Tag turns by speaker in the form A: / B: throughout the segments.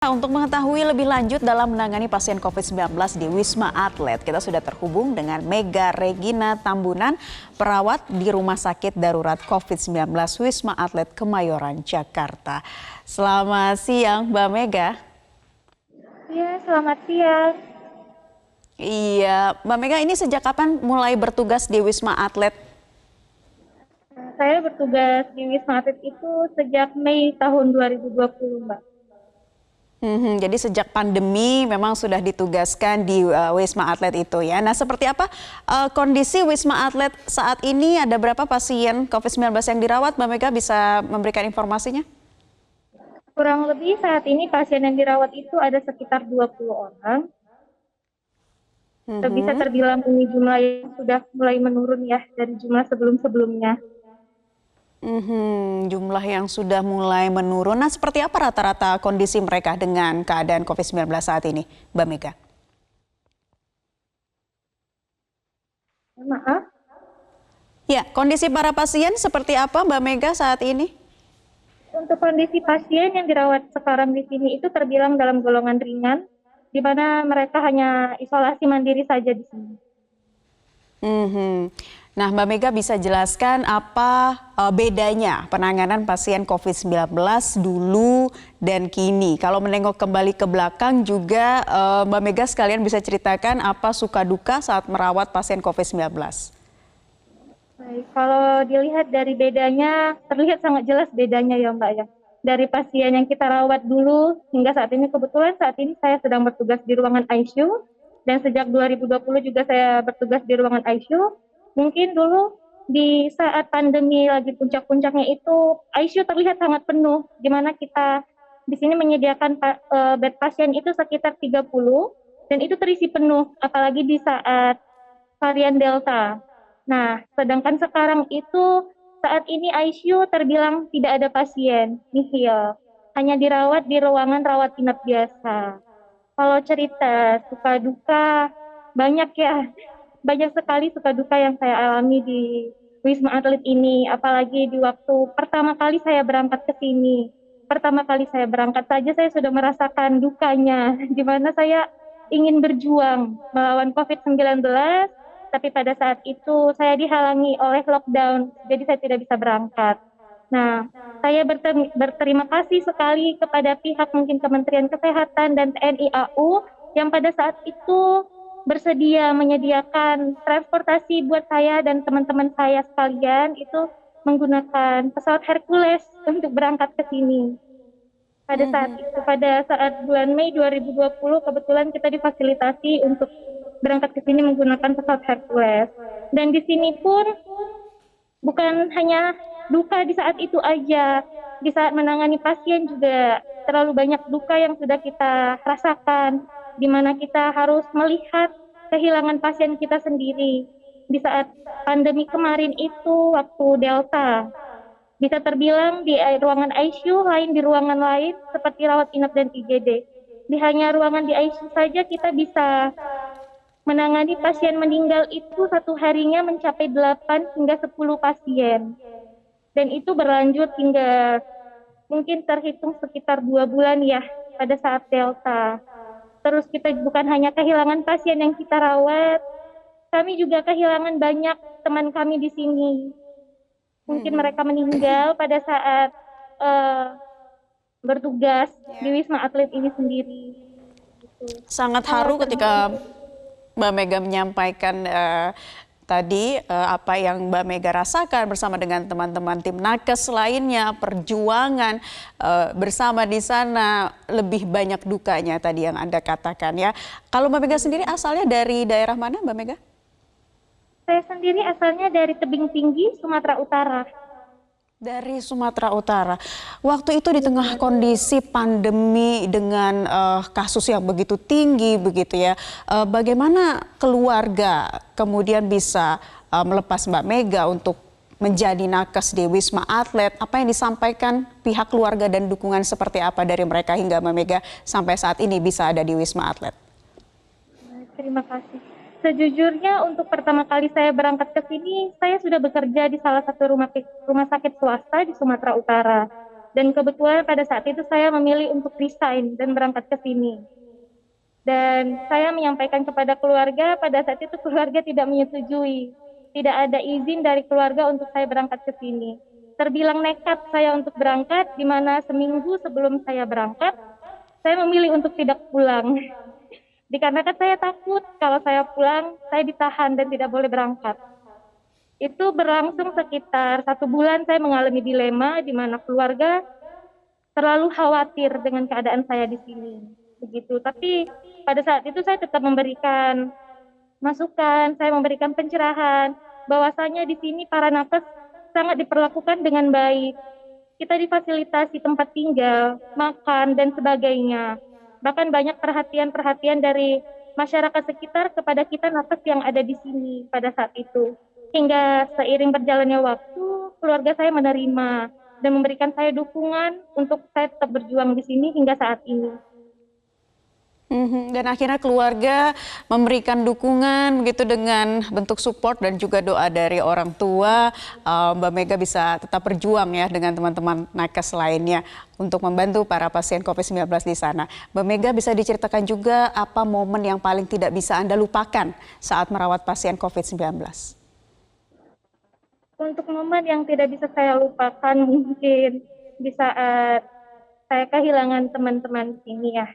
A: Untuk mengetahui lebih lanjut dalam menangani pasien COVID-19 di Wisma Atlet, kita sudah terhubung dengan Mega Regina Tambunan, perawat di Rumah Sakit Darurat COVID-19 Wisma Atlet Kemayoran, Jakarta. Selamat siang, Mbak Mega.
B: Iya, selamat siang.
A: Iya, Mbak Mega, ini sejak kapan mulai bertugas di Wisma Atlet?
B: Saya bertugas di Wisma Atlet itu sejak Mei tahun 2020, Mbak.
A: Jadi sejak pandemi memang sudah ditugaskan di Wisma Atlet itu ya. Nah, seperti apa kondisi Wisma Atlet saat ini? Ada berapa pasien COVID-19 yang dirawat? Mbak Mega bisa memberikan informasinya?
B: Kurang lebih saat ini pasien yang dirawat itu ada sekitar 20 orang. Bisa
A: Mhm.
B: terbilang ini jumlah yang sudah mulai menurun ya dari jumlah sebelum-sebelumnya.
A: Jumlah yang sudah mulai menurun. Nah, seperti apa rata-rata kondisi mereka dengan keadaan COVID-19 saat ini, Mbak Mega?
B: Maaf,
A: Ya, kondisi para pasien seperti apa, Mbak Mega, saat ini?
B: untuk kondisi pasien yang dirawat sekarang di sini itu terbilang dalam golongan ringan, di mana mereka hanya isolasi mandiri saja di sini.
A: Mhm. Nah, Mbak Mega bisa jelaskan apa bedanya penanganan pasien COVID-19 dulu dan kini? Kalau menengok kembali ke belakang juga Mbak Mega sekalian bisa ceritakan apa suka duka saat merawat pasien COVID-19.
B: Baik, kalau dilihat dari bedanya, terlihat sangat jelas bedanya ya Mbak ya. Dari pasien yang kita rawat dulu hingga saat ini, kebetulan saat ini saya sedang bertugas di ruangan ICU, dan sejak 2020 juga saya bertugas di ruangan ICU. Mungkin dulu di saat pandemi lagi puncak-puncaknya itu, ICU terlihat sangat penuh, di mana kita di sini menyediakan bed pasien itu sekitar 30, dan itu terisi penuh, apalagi di saat varian Delta. Nah, sedangkan sekarang itu saat ini ICU terbilang tidak ada pasien, nihil. Hanya dirawat di ruangan rawat inap biasa. Kalau cerita suka duka, banyak ya. Banyak sekali suka duka yang saya alami di Wisma Atlet ini. Apalagi di waktu pertama kali saya berangkat ke sini. Pertama kali saya berangkat saja saya sudah merasakan dukanya. Di mana saya ingin berjuang melawan COVID-19, tapi pada saat itu saya dihalangi oleh lockdown, jadi saya tidak bisa berangkat. Nah, saya berterima kasih sekali kepada pihak mungkin Kementerian Kesehatan dan TNI AU yang pada saat itu bersedia menyediakan transportasi buat saya dan teman-teman saya sekalian itu menggunakan pesawat Hercules untuk berangkat ke sini. Pada saat
A: Mhm.
B: itu, pada saat bulan Mei 2020, kebetulan kita difasilitasi untuk berangkat ke sini menggunakan pesawat Hercules. Dan di sini pun bukan hanya duka di saat itu aja, di saat menangani pasien juga terlalu banyak duka yang sudah kita rasakan, di mana kita harus melihat kehilangan pasien kita sendiri. Di saat pandemi kemarin itu, waktu Delta, bisa terbilang di ruangan ICU, lain di ruangan lain, seperti rawat inap dan IGD. Di hanya ruangan di ICU saja kita bisa menangani pasien meninggal itu satu harinya mencapai 8 hingga 10 pasien. Dan itu berlanjut hingga mungkin terhitung sekitar 2 bulan ya pada saat Delta. Terus kita bukan hanya kehilangan pasien yang kita rawat, kami juga kehilangan banyak teman kami di sini. Mungkin
A: Mhm.
B: mereka meninggal pada saat uh, bertugas di
A: Ya.
B: Wisma Atlet ini sendiri. Gitu.
A: Sangat
B: Kalau
A: haru
B: terjadi,
A: ketika Mbak Mega menyampaikan tadi apa yang Mbak Mega rasakan bersama dengan teman-teman tim nakes lainnya, perjuangan bersama di sana, lebih banyak dukanya tadi yang Anda katakan ya. Kalau Mbak Mega sendiri asalnya dari daerah mana, Mbak Mega?
B: saya sendiri asalnya dari Tebing Tinggi, Sumatera Utara.
A: Dari Sumatera Utara. Waktu itu di tengah kondisi pandemi dengan kasus yang begitu tinggi begitu ya. Bagaimana keluarga kemudian bisa melepas Mbak Mega untuk menjadi nakes di Wisma Atlet? Apa yang disampaikan pihak keluarga dan dukungan seperti apa dari mereka hingga Mbak Mega sampai saat ini bisa ada di Wisma Atlet?
B: Terima kasih. Sejujurnya untuk pertama kali saya berangkat ke sini, saya sudah bekerja di salah satu rumah sakit swasta di Sumatera Utara. Dan kebetulan pada saat itu saya memilih untuk resign dan berangkat ke sini. Dan saya menyampaikan kepada keluarga, pada saat itu keluarga tidak menyetujui. Tidak ada izin dari keluarga untuk saya berangkat ke sini. Terbilang nekat saya untuk berangkat, di mana seminggu sebelum saya berangkat, saya memilih untuk tidak pulang. Dikarenakan saya takut kalau saya pulang, saya ditahan dan tidak boleh berangkat. Itu berlangsung sekitar 1 bulan saya mengalami dilema di mana keluarga terlalu khawatir dengan keadaan saya di sini. Begitu. Tapi pada saat itu saya tetap memberikan masukan, saya memberikan pencerahan bahwasanya di sini para nakes sangat diperlakukan dengan baik. Kita difasilitasi tempat tinggal, makan dan sebagainya. Bahkan banyak perhatian-perhatian dari masyarakat sekitar kepada kita nakes yang ada di sini pada saat itu. Hingga seiring berjalannya waktu, keluarga saya menerima dan memberikan saya dukungan untuk saya tetap berjuang di sini hingga saat ini.
A: Dan akhirnya keluarga memberikan dukungan begitu dengan bentuk support dan juga doa dari orang tua. Mbak Mega bisa tetap berjuang ya dengan teman-teman nakes lainnya untuk membantu para pasien COVID-19 di sana. Mbak Mega bisa diceritakan juga apa momen yang paling tidak bisa Anda lupakan saat merawat pasien COVID-19?
B: Untuk momen yang tidak bisa saya lupakan mungkin di saat saya kehilangan teman-teman ini ya.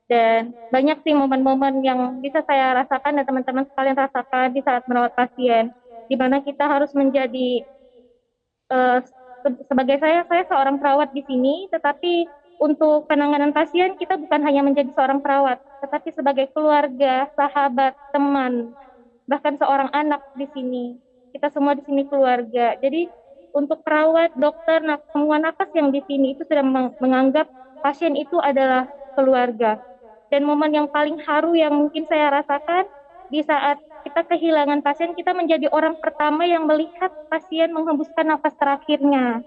B: Dan banyak sih momen-momen yang bisa saya rasakan dan teman-teman sekalian rasakan di saat merawat pasien, di mana kita harus menjadi sebagai saya seorang perawat di sini, tetapi untuk penanganan pasien kita bukan hanya menjadi seorang perawat, tetapi sebagai keluarga, sahabat, teman, bahkan seorang anak di sini. Kita semua di sini keluarga. Jadi untuk perawat, dokter, semua nakas yang di sini itu sudah menganggap pasien itu adalah keluarga. Dan momen yang paling haru yang mungkin saya rasakan di saat kita kehilangan pasien, kita menjadi orang pertama yang melihat pasien menghembuskan nafas terakhirnya.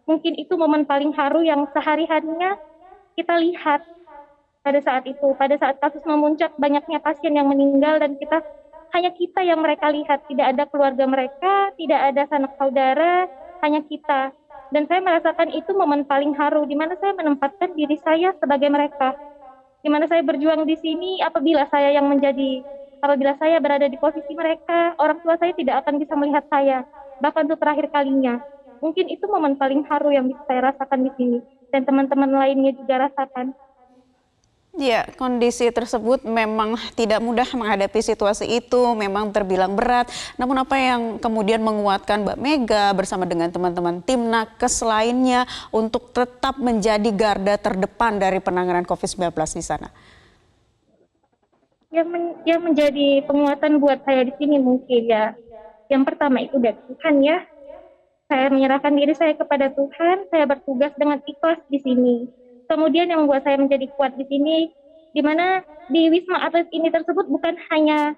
B: Mungkin itu momen paling haru yang sehari-harinya kita lihat pada saat itu. Pada saat kasus memuncak, banyaknya pasien yang meninggal dan hanya kita yang mereka lihat. Tidak ada keluarga mereka, tidak ada sanak saudara, hanya kita. Dan saya merasakan itu momen paling haru, di mana saya menempatkan diri saya sebagai mereka. Di mana saya berjuang di sini, apabila saya berada di posisi mereka, orang tua saya tidak akan bisa melihat saya, bahkan untuk terakhir kalinya. Mungkin itu momen paling haru yang bisa saya rasakan di sini, dan teman-teman lainnya juga rasakan.
A: Ya, kondisi tersebut memang tidak mudah menghadapi situasi itu, memang terbilang berat. Namun apa yang kemudian menguatkan Mbak Mega bersama dengan teman-teman tim nakes lainnya untuk tetap menjadi garda terdepan dari penanganan COVID-19 di sana?
B: Yang menjadi penguatan buat saya di sini mungkin ya, yang pertama itu dari Tuhan ya. Saya menyerahkan diri saya kepada Tuhan, saya bertugas dengan ikhlas di sini. Kemudian yang membuat saya menjadi kuat di sini, di mana di Wisma Atlet ini tersebut bukan hanya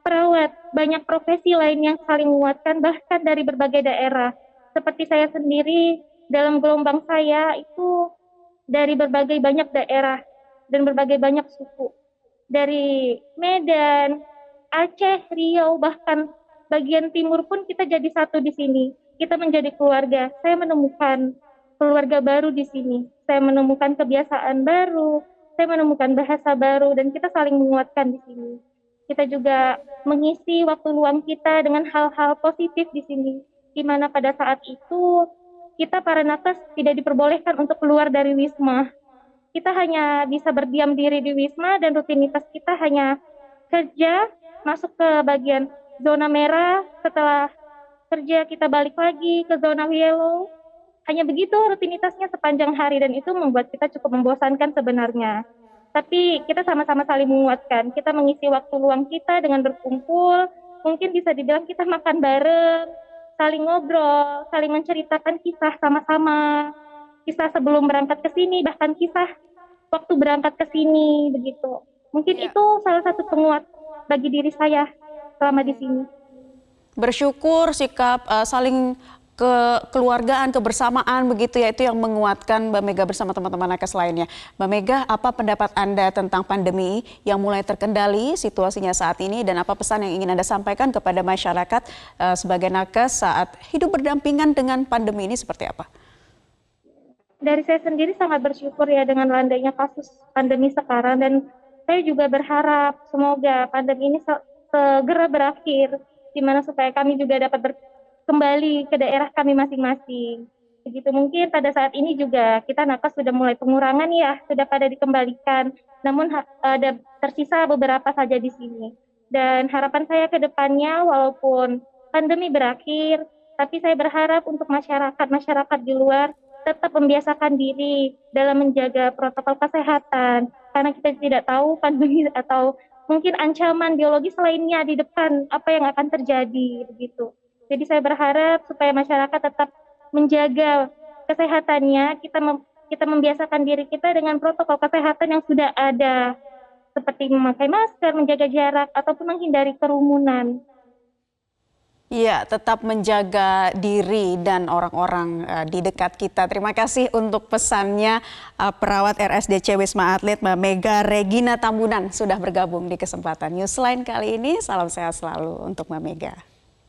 B: perawat, banyak profesi lain yang saling menguatkan, bahkan dari berbagai daerah. Seperti saya sendiri, dalam gelombang saya itu dari berbagai banyak daerah dan berbagai banyak suku. Dari Medan, Aceh, Riau, bahkan bagian timur pun kita jadi satu di sini. Kita menjadi keluarga. Saya menemukan keluarga baru di sini. Saya menemukan kebiasaan baru, saya menemukan bahasa baru, dan kita saling menguatkan di sini. Kita juga mengisi waktu luang kita dengan hal-hal positif di sini, di mana pada saat itu kita para nakes tidak diperbolehkan untuk keluar dari Wisma. Kita hanya bisa berdiam diri di Wisma dan rutinitas kita hanya kerja, masuk ke bagian zona merah, setelah kerja kita balik lagi ke zona yellow. Hanya begitu rutinitasnya sepanjang hari dan itu membuat kita cukup membosankan sebenarnya. Tapi kita sama-sama saling menguatkan. Kita mengisi waktu luang kita dengan berkumpul. Mungkin bisa dibilang kita makan bareng, saling ngobrol, saling menceritakan kisah sama-sama. Kisah sebelum berangkat ke sini, bahkan kisah waktu berangkat ke sini, begitu. Mungkin itu salah satu penguat bagi diri saya selama di sini.
A: Bersyukur, sikap saling kekeluargaan, kebersamaan begitu ya, itu yang menguatkan Mbak Mega bersama teman-teman nakes lainnya. Mbak Mega, apa pendapat Anda tentang pandemi yang mulai terkendali situasinya saat ini dan apa pesan yang ingin Anda sampaikan kepada masyarakat sebagai nakes saat hidup berdampingan dengan pandemi ini seperti apa?
B: Dari saya sendiri sangat bersyukur ya dengan landainya kasus pandemi sekarang, dan saya juga berharap semoga pandemi ini segera berakhir, di mana supaya kami juga dapat kembali ke daerah kami masing-masing. Begitu mungkin pada saat ini juga kita nakes sudah mulai pengurangan ya, sudah pada dikembalikan, namun ada tersisa beberapa saja di sini. Dan harapan saya ke depannya, walaupun pandemi berakhir, tapi saya berharap untuk masyarakat di luar tetap membiasakan diri dalam menjaga protokol kesehatan, karena kita tidak tahu pandemi atau mungkin ancaman biologis lainnya di depan apa yang akan terjadi begitu. Jadi saya berharap supaya masyarakat tetap menjaga kesehatannya, kita membiasakan diri kita dengan protokol kesehatan yang sudah ada, seperti memakai masker, menjaga jarak, ataupun menghindari kerumunan.
A: Iya, tetap menjaga diri dan orang-orang di dekat kita. Terima kasih untuk pesannya perawat RSDC Wisma Atlet Mbak Mega Regina Tambunan sudah bergabung di kesempatan Newsline kali ini. Salam sehat selalu untuk Mbak Mega.